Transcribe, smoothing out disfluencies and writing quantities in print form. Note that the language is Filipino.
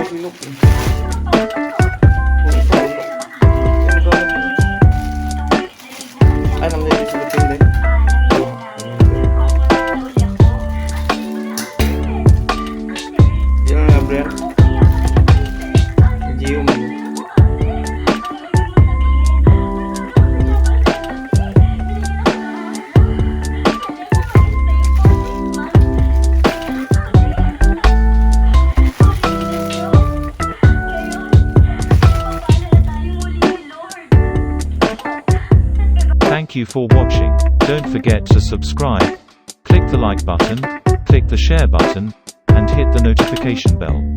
silok eh. Ay, naman yung silupin din. Yan na bro. Gio man. Thank you for watching. Don't forget to subscribe, click the like button, click the share button, and hit the notification bell.